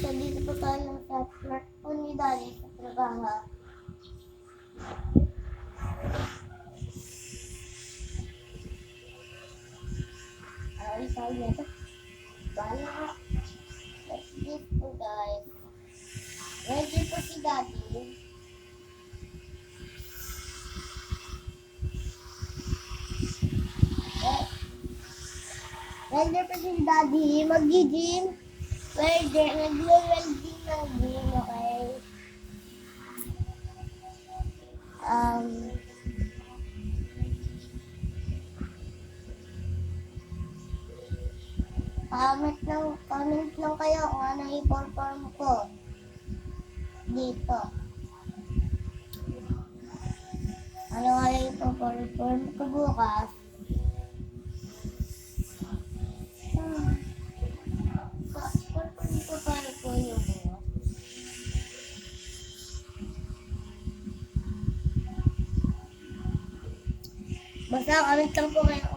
So, dito po tayo sa smartphone ni Daddy sa trabaho. Ay, sorry na ito. Bala. Let's get po, guys. Ready po si Daddy. Ready po si Daddy. Mag-gym. Ready. Nag-welding ng gym, okay? Comment lang kayo kung ano i-perform ko dito. Ano nga yung i-perform ko bukas? Perform ko para po yung bukas. Basta comment lang po kayo